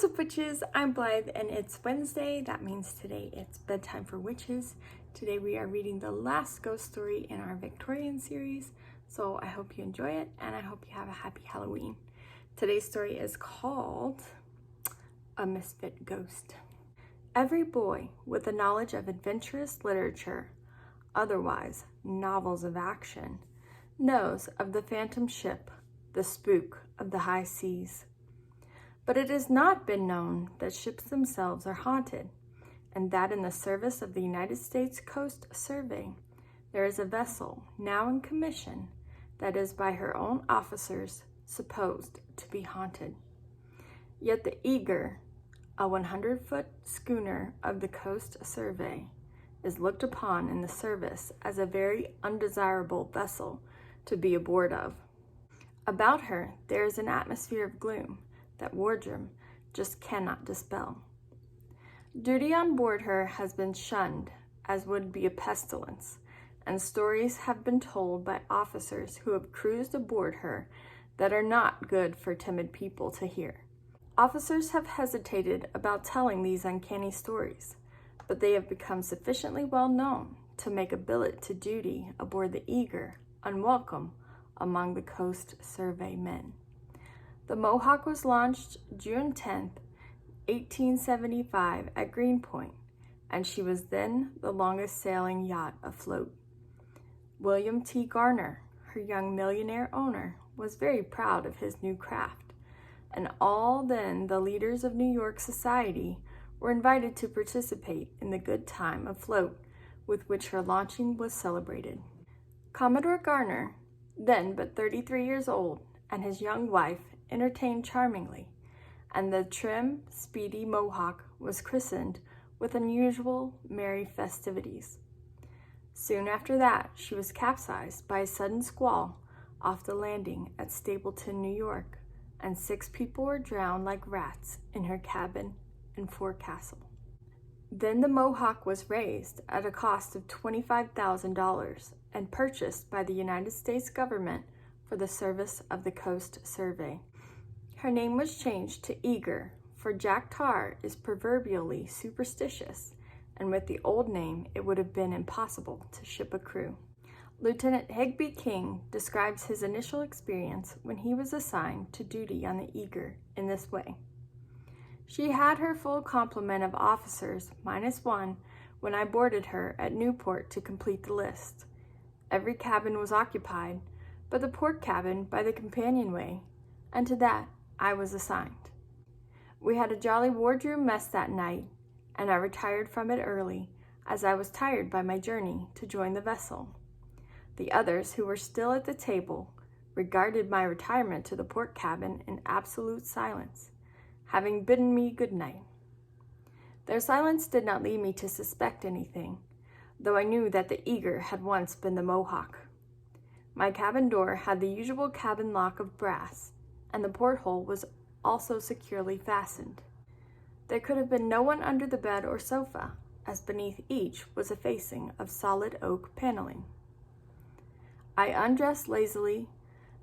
What's up, witches? I'm Blythe, and it's Wednesday. That means today it's bedtime for witches. Today we are reading the last ghost story in our Victorian series, so I hope you enjoy it, and I hope you have a happy Halloween. Today's story is called A Misfit Ghost. Every boy with a knowledge of adventurous literature, otherwise novels of action, knows of the phantom ship, the spook of the high seas. But it has not been known that ships themselves are haunted, and that in the service of the United States Coast Survey, there is a vessel now in commission that is by her own officers supposed to be haunted. Yet the Eager, a 100-foot schooner of the Coast Survey, is looked upon in the service as a very undesirable vessel to be aboard of. About her there is an atmosphere of gloom that Wardroom just cannot dispel. Duty on board her has been shunned as would be a pestilence, and stories have been told by officers who have cruised aboard her that are not good for timid people to hear. Officers have hesitated about telling these uncanny stories, but they have become sufficiently well known to make a billet to duty aboard the Eager unwelcome among the Coast Survey men. The Mohawk was launched June 10th, 1875 at Greenpoint, and she was then the longest sailing yacht afloat. William T. Garner, her young millionaire owner, was very proud of his new craft, and all then the leaders of New York society were invited to participate in the good time afloat with which her launching was celebrated. Commodore Garner, then but 33 years old, and his young wife entertained charmingly, and the trim, speedy Mohawk was christened with unusual merry festivities. Soon after that, she was capsized by a sudden squall off the landing at Stapleton, New York, and 6 people were drowned like rats in her cabin and forecastle. Then the Mohawk was raised at a cost of $25,000 and purchased by the United States government for the service of the Coast Survey. Her name was changed to Eager, for Jack Tar is proverbially superstitious, and with the old name it would have been impossible to ship a crew. Lieutenant Higby King describes his initial experience when he was assigned to duty on the Eager in this way. She had her full complement of officers, minus one, when I boarded her at Newport to complete the list. Every cabin was occupied, but the port cabin by the companionway, and to that I was assigned. We had a jolly wardroom mess that night, and I retired from it early, as I was tired by my journey to join the vessel. The others, who were still at the table, regarded my retirement to the port cabin in absolute silence, having bidden me good night. Their silence did not lead me to suspect anything, though I knew that the Eager had once been the Mohawk. My cabin door had the usual cabin lock of brass, and the porthole was also securely fastened. There could have been no one under the bed or sofa, as beneath each was a facing of solid oak paneling. I undressed lazily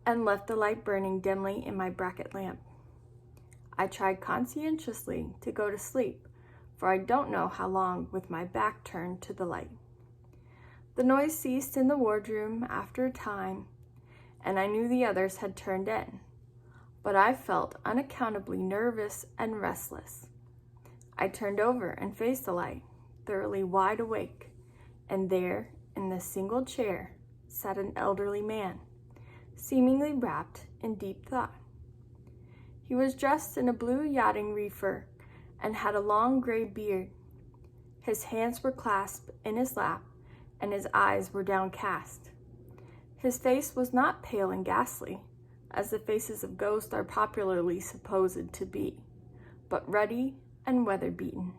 and left the light burning dimly in my bracket lamp. I tried conscientiously to go to sleep, for I don't know how long with my back turned to the light. The noise ceased in the wardroom after a time, and I knew the others had turned in, but I felt unaccountably nervous and restless. I turned over and faced the light, thoroughly wide awake, and there, in the single chair, sat an elderly man, seemingly wrapped in deep thought. He was dressed in a blue yachting reefer and had a long gray beard. His hands were clasped in his lap, and his eyes were downcast. His face was not pale and ghastly, as the faces of ghosts are popularly supposed to be, but ruddy and weather-beaten.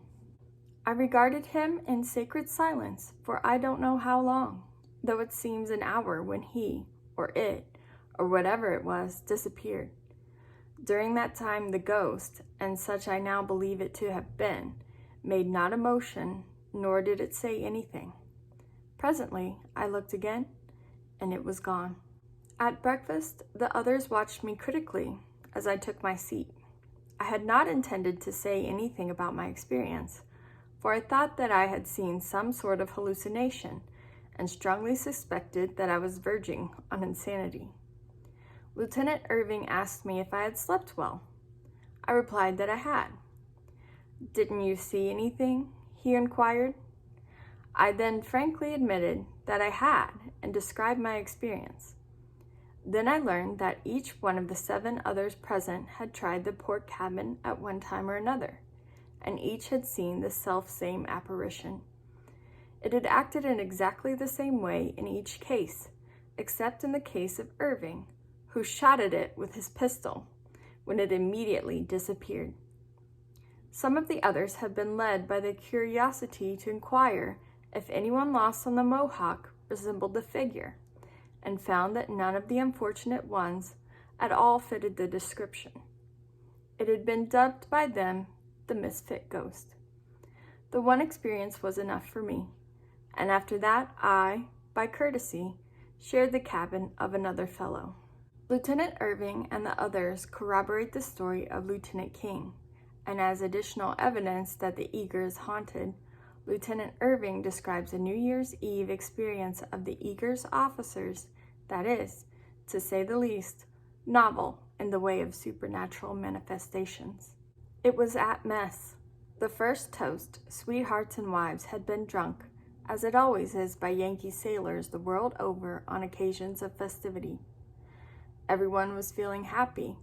I regarded him in sacred silence for I don't know how long, though it seems an hour when he, or it, or whatever it was, disappeared. During that time the ghost, and such I now believe it to have been, made not a motion, nor did it say anything. Presently I looked again, and it was gone. At breakfast, the others watched me critically as I took my seat. I had not intended to say anything about my experience, for I thought that I had seen some sort of hallucination and strongly suspected that I was verging on insanity. Lieutenant Irving asked me if I had slept well. I replied that I had. "Didn't you see anything?" he inquired. I then frankly admitted that I had and described my experience. Then I learned that each one of the 7 others present had tried the port cabin at one time or another, and each had seen the self-same apparition. It had acted in exactly the same way in each case, except in the case of Irving, who shot at it with his pistol, when it immediately disappeared. Some of the others had been led by the curiosity to inquire if anyone lost on the Mohawk resembled the figure, and found that none of the unfortunate ones at all fitted the description. It had been dubbed by them the Misfit ghost. The one experience was enough for me, and after that I, by courtesy, shared the cabin of another fellow. Lieutenant Irving and the others corroborate the story of Lieutenant King, and as additional evidence that the Eager is haunted, Lieutenant Irving describes a New Year's Eve experience of the Eager's officers that is, to say the least, novel in the way of supernatural manifestations. It was at mess. The first toast, sweethearts and wives, had been drunk, as it always is by Yankee sailors the world over on occasions of festivity. Everyone was feeling happy,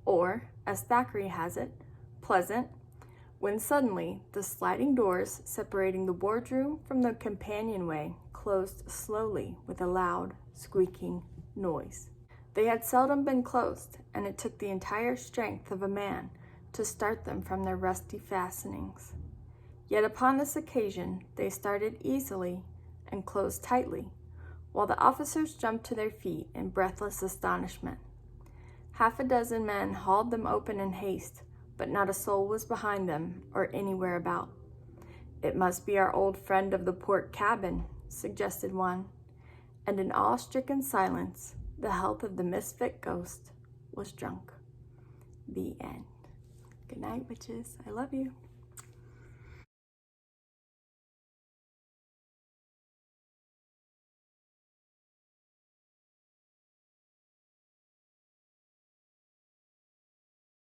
or, as Thackeray has it, pleasant, when suddenly the sliding doors separating the wardroom from the companionway closed slowly with a loud, squeaking noise. They had seldom been closed, and it took the entire strength of a man to start them from their rusty fastenings. Yet upon this occasion they started easily and closed tightly, while the officers jumped to their feet in breathless astonishment. 6 men hauled them open in haste, but not a soul was behind them or anywhere about. "It must be our old friend of the port cabin," suggested one, and in awe-stricken silence, the health of the Misfit ghost was drunk. The end. Good night, witches. I love you.